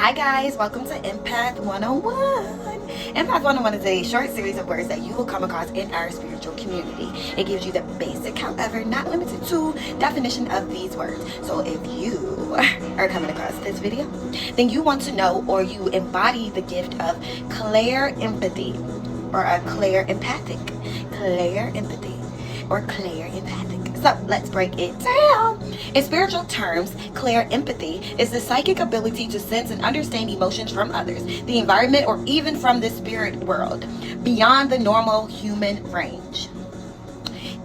Hi guys, welcome to Empath101. Empath101 is a short series of words that you will come across in our spiritual community. It gives you the basic, however not limited to, definition of these words. So if you are coming across this video, then you want to know or you embody the gift of Clairempathy or a Clairempathic. Clairempathy or Clairempathic. So let's break it down. In spiritual terms, clairempathy is the psychic ability to sense and understand emotions from others, the environment, or even from the spirit world, beyond the normal human range.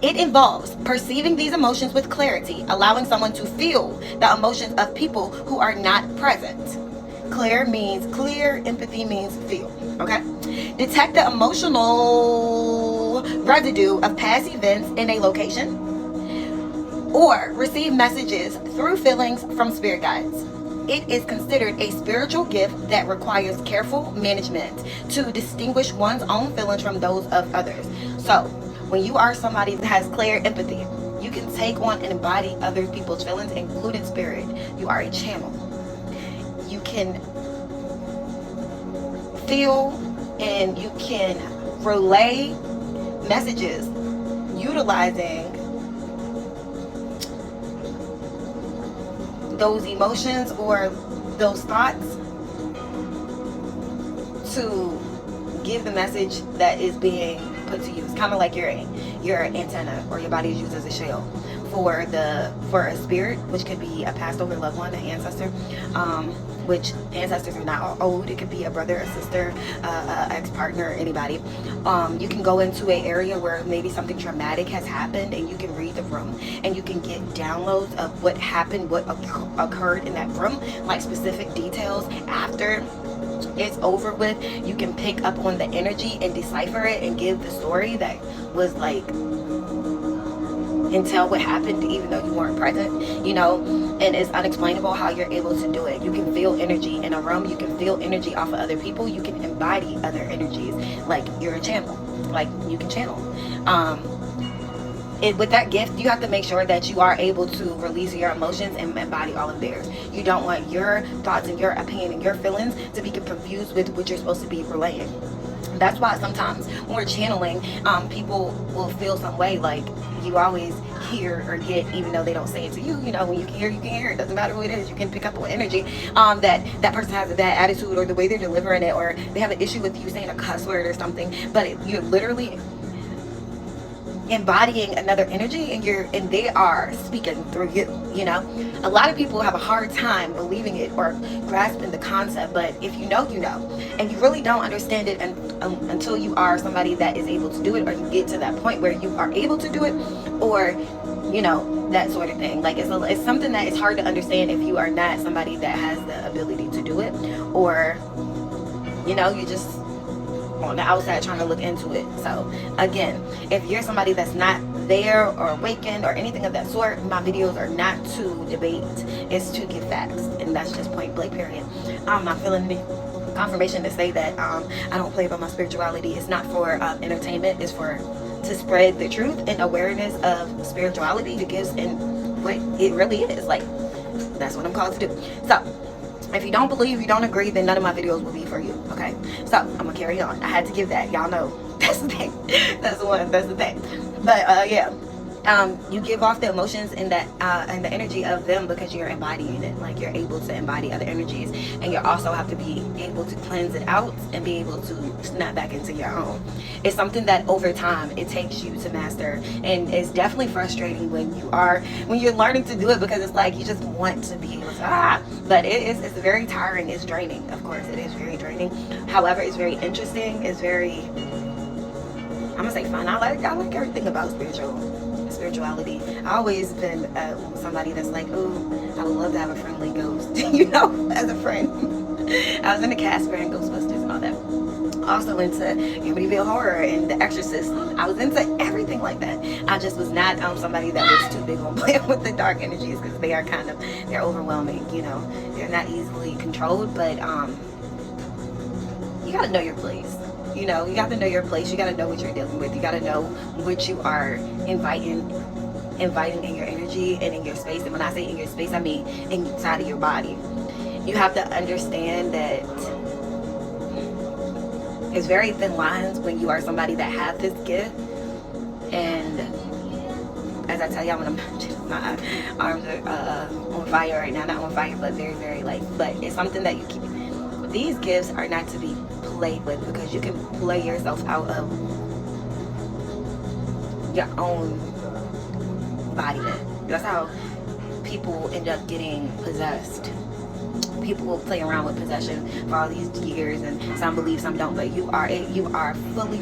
It involves perceiving these emotions with clarity, allowing someone to feel the emotions of people who are not present. Clear means clear, empathy means feel, okay? Detect the emotional residue of past events in a location, or receive messages through feelings from spirit guides. It is considered a spiritual gift that requires careful management to distinguish one's own feelings from those of others. So, when you are somebody that has clairempathy, you can take on and embody other people's feelings, including spirit. You are a channel. You can feel and you can relay messages utilizing those emotions or those thoughts to give the message that is being put to you. It's kind of like your antenna, or your body is used as a shell for a spirit, which could be a passed over loved one, an ancestor, which ancestors are not all old. It could be a brother, a sister, ex-partner, anybody. You can go into an area where maybe something traumatic has happened, and you can read the room, and you can get downloads of what happened, what occurred in that room, like specific details. After it's over with, you can pick up on the energy and decipher it and give the story that was like, and tell what happened even though you weren't present, and it's unexplainable how you're able to do it. You can feel energy in a room, you can feel energy off of other people, you can embody other energies, like you're a channel, like you can channel. With that gift, you have to make sure that you are able to release your emotions and embody all of theirs. You don't want your thoughts and your opinion and your feelings to be confused with what you're supposed to be relaying. That's why sometimes when we're channeling, people will feel some way, like you always hear or get, even though they don't say it to you. When you can hear, you can hear. It doesn't matter who it is. You can pick up on energy that person has a bad attitude, or the way they're delivering it, or they have an issue with you saying a cuss word or something. But you're literally embodying another energy, and they are speaking through you. A lot of people have a hard time believing it or grasping the concept, but if you know, and you really don't understand it until you are somebody that is able to do it, or you get to that point where you are able to do it, or that sort of thing. Like it's something that is hard to understand if you are not somebody that has the ability to do it, or you just on the outside trying to look into it. So again, if you're somebody that's not there or awakened or anything of that sort, my videos are not to debate, it's to give facts, and that's just point blank, period. I'm not feeling the confirmation to say that I don't play about my spirituality. It's not for entertainment. It's to spread the truth and awareness of spirituality, to give in what it really is. Like, that's what I'm called to do. So if you don't believe, you don't agree, then none of my videos will be for you, okay? So I'm gonna carry on. I had to give that. Y'all know that's the thing. That's the thing. But yeah, you give off the emotions and that and the energy of them because you're embodying it. Like, you're able to embody other energies, and you also have to be able to cleanse it out and be able to snap back into your own. It's something that over time it takes you to master, and it's definitely frustrating when you're learning to do it, because it's like you just want to be able to but it's very tiring. It's draining. Of course it is very draining. However, it's very interesting. It's very, I'm gonna say, fun. I like everything about spirituality. I've always been somebody that's like, oh, I would love to have a friendly ghost, as a friend. I was into Casper and Ghostbusters and all that. Also into Amityville Horror and The Exorcist. I was into everything like that. I just was not somebody that was too big on playing with the dark energies, because they're overwhelming. They're not easily controlled, but you gotta know your place. You got to know your place. You got to know what you're dealing with. You got to know what you are inviting in your energy and in your space. And when I say in your space, I mean inside of your body. you have to understand that it's very thin lines when you are somebody that has this gift. And as I tell y'all, when my arms are on fire right now, not on fire, but very, very light. But it's something that you keep. These gifts are not to be played with, because you can play yourself out of your own embodiment. That's how people end up getting possessed. People will play around with possession for all these years, and some believe, some don't. But you are fully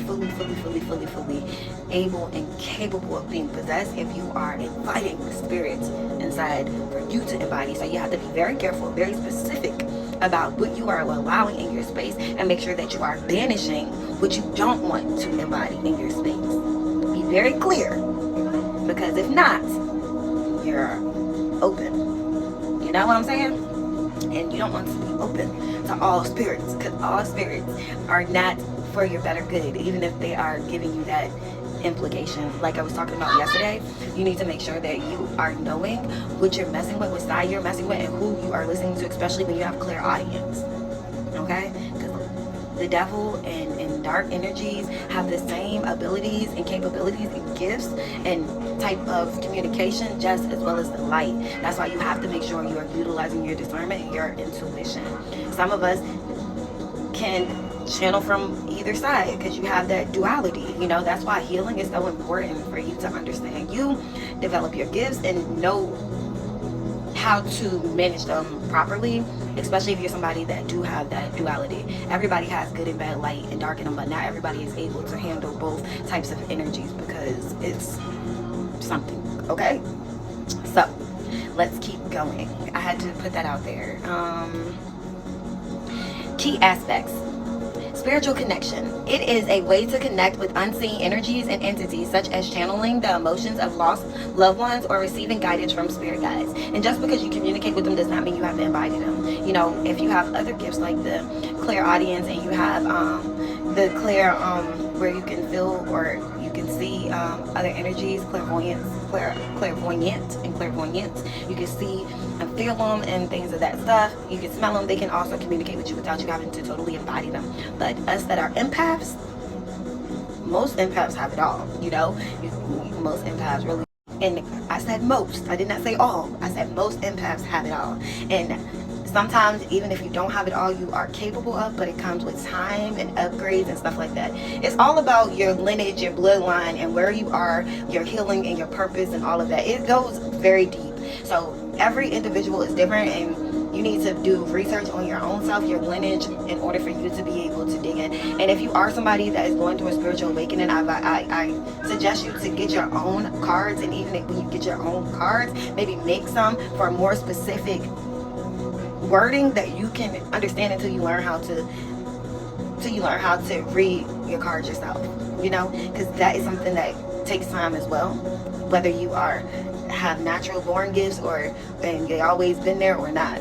able and capable of being possessed if you are inviting the spirits inside for you to embody. So you have to be very careful, very specific about what you are allowing in your space, and make sure that you are banishing what you don't want to embody in your space. Be very clear, because if not, you're open. You know what I'm saying? And you don't want to be open to all spirits, because all spirits are not for your better good, even if they are giving you that implication. Like I was talking about yesterday, you need to make sure that you are knowing what you're messing with, what side you're messing with, and who you are listening to, especially when you have clairaudience. Okay? Because the devil and dark energies have the same abilities and capabilities and gifts and type of communication just as well as the light. That's why you have to make sure you are utilizing your discernment and your intuition. Some of us can channel from either side because you have that duality. You know, that's why healing is so important, for you to understand you, develop your gifts, and know how to manage them properly, especially if you're somebody that do have that duality. Everybody has good and bad, light and dark in them, but not everybody is able to handle both types of energies, because it's something. Okay, so let's keep going. I had to put that out there. Key aspects. Spiritual connection. It is a way to connect with unseen energies and entities, such as channeling the emotions of lost loved ones or receiving guidance from spirit guides. And just because you communicate with them does not mean you have to embody them. You know, if you have other gifts like the clairaudience, and you have the where you can feel or you can see other energies, clairvoyant, you can see and feel them and things of that stuff. You can smell them. They can also communicate with you without you having to totally embody them. But us that are empaths, most empaths have it all. You know, most empaths really. And I said most. I did not say all. I said most empaths have it all. And sometimes, even if you don't have it all, you are capable of, but it comes with time and upgrades and stuff like that. It's all about your lineage, your bloodline, and where you are, your healing and your purpose and all of that. It goes very deep. So every individual is different, and you need to do research on your own self, your lineage, in order for you to be able to dig in. And if you are somebody that is going through a spiritual awakening, I suggest you to get your own cards. And even when you get your own cards, maybe make some for more specific wording that you can understand until you learn how to read your cards yourself, you know, because that is something that takes time as well, whether you have natural born gifts and they always been there or not.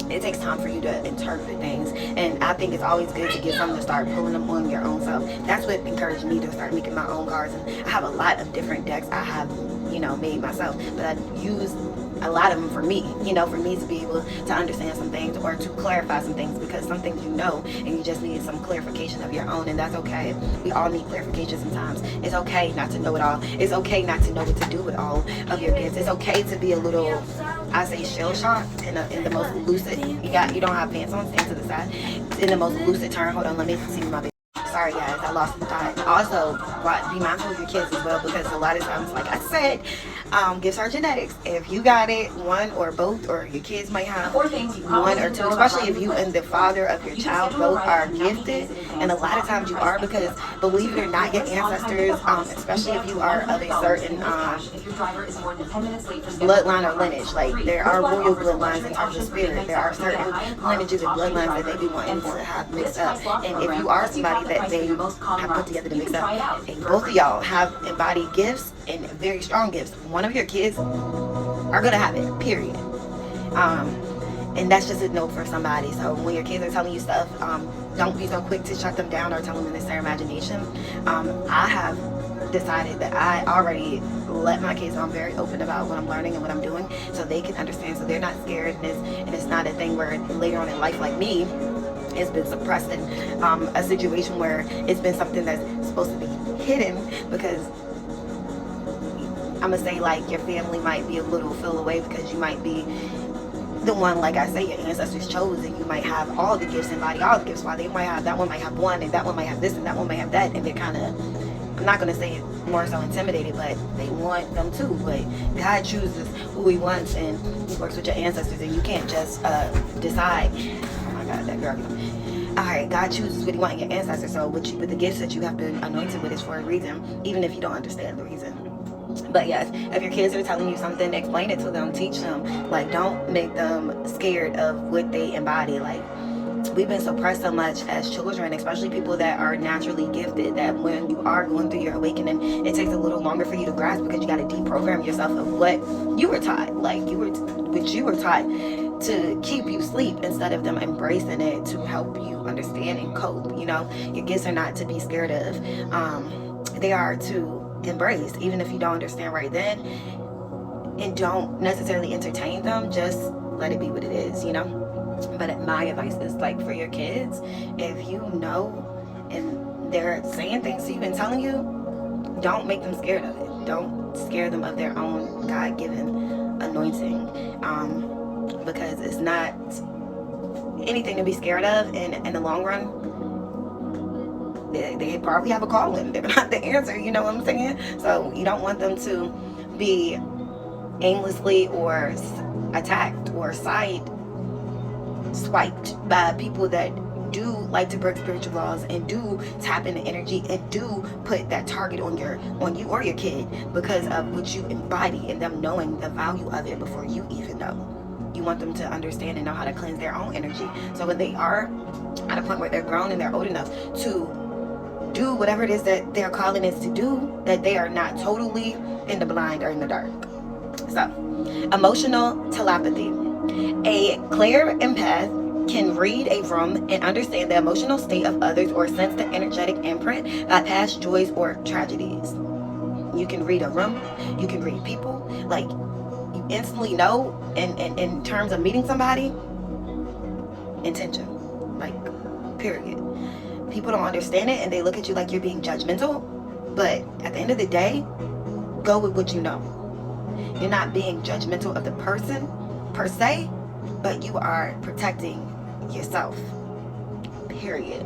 It takes time for you to interpret things, and I think it's always good to get something to start pulling them on your own self. That's what encouraged me to start making my own cards. And I have a lot of different decks I have, you know, made myself, but I use a lot of them for me, you know, for me to be able to understand some things or to clarify some things, because some things you know and you just need some clarification of your own, and that's okay. We all need clarification sometimes. It's okay not to know it all. It's okay not to know what to do with all of your gifts. It's okay to be a little, I say, shell shocked in the most lucid. You don't have pants on, stand to the side. In the most lucid turn. Hold on, let me see my. Sorry guys, I lost the thought. Also, be mindful of your kids as well, because a lot of times, like I said, gifts are genetics. If you got it, one or both, or your kids might have one or two, especially if you and the father of your child both are gifted, and a lot of times you are, because believe it or not, your ancestors, especially if you are of a certain bloodline or lineage, like there are royal bloodlines in terms of spirit, there are certain lineages and bloodlines that they be wanting to have mixed up. And if you are somebody that they have put together to mix up, and both of y'all have embodied gifts and very strong gifts, one of your kids are gonna have it, period. And that's just a note for somebody. So when your kids are telling you stuff, don't be so quick to shut them down or tell them it's their imagination. I have decided that I already let my kids know I'm very open about what I'm learning and what I'm doing, so they can understand, so they're not scared, and it's not a thing where later on in life, like me, it's been suppressed in a situation where it's been something that's supposed to be hidden, because I'm gonna say, like, your family might be a little feel away because you might be the one, like I say, your ancestors chose, and you might have all the gifts, embody all the gifts, while they might have, that one might have one, and that one might have this, and that one might have that, and they're kind of, I'm not going to say more so intimidated, but they want them too. But God chooses who he wants, and he works with your ancestors, and you can't just decide, oh my God, that girl. All right, God chooses what he wants in your ancestors, so with the gifts that you have been anointed with is for a reason, even if you don't understand the reason. But yes, if your kids are telling you something, explain it to them, teach them. Like, don't make them scared of what they embody. Like, we've been suppressed so much as children, especially people that are naturally gifted, that when you are going through your awakening, it takes a little longer for you to grasp, because you got to deprogram yourself of what you were taught. Like, what you were taught to keep you asleep, instead of them embracing it to help you understand and cope. You know, your gifts are not to be scared of. They are to embrace, even if you don't understand right then, and don't necessarily entertain them. Just let it be what it is, you know. But my advice is, like, for your kids, if you know and they're saying things to you and telling you, don't make them scared of it. Don't scare them of their own God-given anointing, because it's not anything to be scared of. And in the long run, they probably have a calling. They're not the answer, you know what I'm saying? So you don't want them to be aimlessly or attacked or side swiped by people that do like to break spiritual laws and do tap into energy and do put that target on you or your kid, because of what you embody, and them knowing the value of it before you even know. You want them to understand and know how to cleanse their own energy, so when they are at a point where they're grown and they're old enough to do whatever it is that their calling is to do, that they are not totally in the blind or in the dark. So, emotional telepathy. A clairempath can read a room and understand the emotional state of others, or sense the energetic imprint by past joys or tragedies. You can read a room, you can read people, like, you instantly know in terms of meeting somebody, intention, like, period. People don't understand it, and they look at you like you're being judgmental, but at the end of the day, go with what you know. You're not being judgmental of the person per se, but you are protecting yourself, period.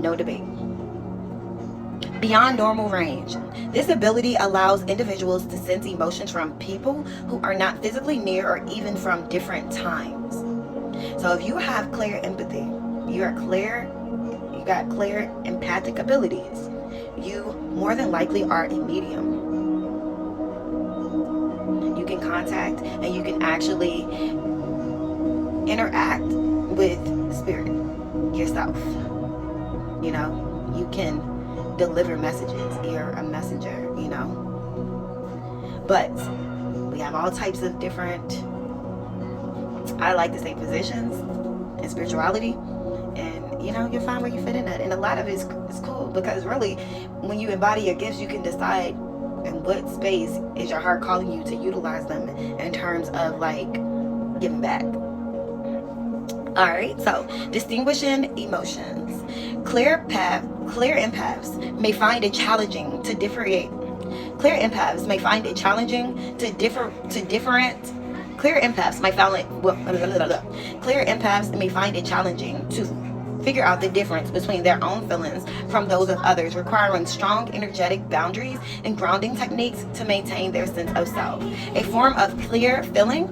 No debate. Beyond normal range. This ability allows individuals to sense emotions from people who are not physically near, or even from different times. So if you have clairempathy, you got clear empathic abilities, you more than likely are a medium. You can contact and you can actually interact with spirit yourself. You know, you can deliver messages. You're a messenger, you know. But we have all types of different, I like to say, positions in spirituality. And, you know, you'll find where you fit in that. And a lot of it is cool, because really, when you embody your gifts, you can decide in what space is your heart calling you to utilize them in terms of, like, giving back. All right, so distinguishing emotions. Clear empaths may find it challenging to differentiate. Clear empaths may find it challenging to Clear empaths may find it challenging to figure out the difference between their own feelings from those of others, requiring strong energetic boundaries and grounding techniques to maintain their sense of self. A form of clear feeling.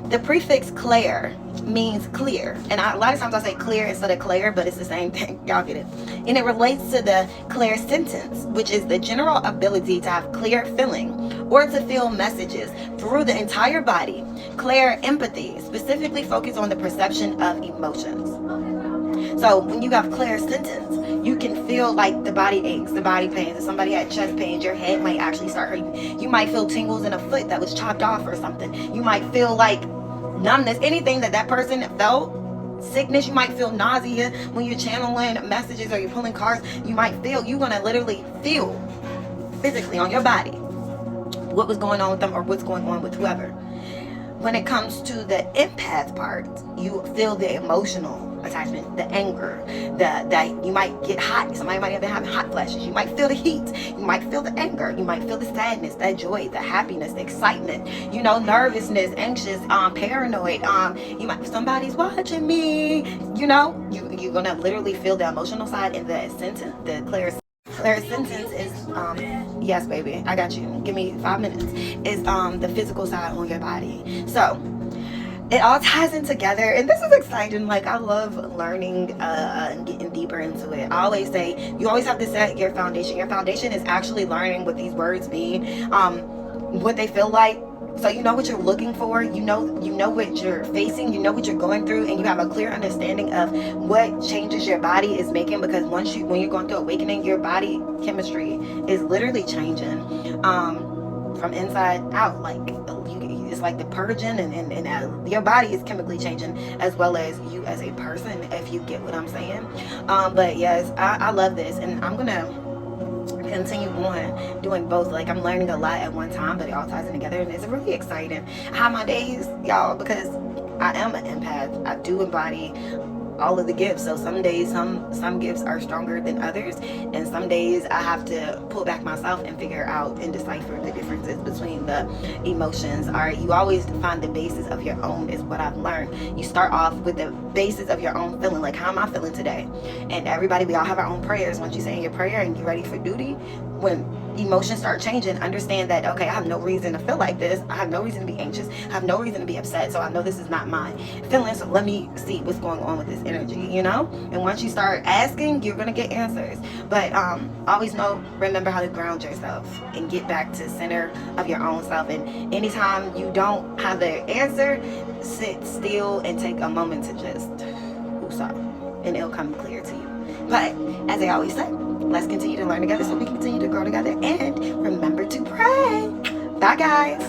The prefix clair means clear, and a lot of times I say clear instead of clair, but it's the same thing. Y'all get it. And it relates to the clairsentience, which is the general ability to have clear feeling or to feel messages through the entire body. Clairempathy specifically focuses on the perception of emotions. So when you have clairsentience, you can feel like the body aches, the body pains. If somebody had chest pains, your head might actually start hurting. You might feel tingles in a foot that was chopped off or something. You might feel like numbness. Anything that person felt, sickness. You might feel nausea when you're channeling messages or you're pulling cards. You're gonna literally feel physically on your body what was going on with them or what's going on with whoever. When it comes to the empath part, you feel the emotional attachment, the anger, that you might get hot. Somebody might have been having hot flashes. You might feel the heat. You might feel the anger. You might feel the sadness, that joy, the happiness, the excitement, nervousness, anxious, paranoid. Somebody's watching me. You're gonna literally feel the emotional side. And the sentence, the clairsentience is yes, baby, I got you. Give me 5 minutes. Is the physical side on your body. So it all ties in together, and this is exciting. Like, I love learning and getting deeper into it. I always say you always have to set your foundation. Your foundation is actually learning what these words mean, what they feel like. So you know what you're looking for, you know what you're facing, you know what you're going through, and you have a clear understanding of what changes your body is making. Because when you're going through awakening, your body chemistry is literally changing from inside out. Like, it's like the purging, and your body is chemically changing, as well as you as a person, if you get what I'm saying. But yes, I love this, and I'm gonna continue on doing both. Like, I'm learning a lot at one time, but it all ties in together, and it's really exciting. I have my days, y'all, because I am an empath. I do embody all of the gifts. So some days some gifts are stronger than others, and some days I have to pull back myself and figure out and decipher the differences between the emotions. All right, you always find the basis of your own, is what I've learned. You start off with the basis of your own feeling. Like, how am I feeling today? And everybody, we all have our own prayers. Once you say your prayer and you're ready for duty, when emotions start changing, understand that, okay, I have no reason to feel like this. I have no reason to be anxious. I have no reason to be upset. So I know this is not my feeling. So let me see what's going on with this energy, And once you start asking, you're going to get answers. But always remember how to ground yourself and get back to the center of your own self. And anytime you don't have the answer, sit still and take a moment to just woosah, and it'll come clear to you. But as I always say, let's continue to learn together so we can continue to grow together. And remember to pray. Bye, guys.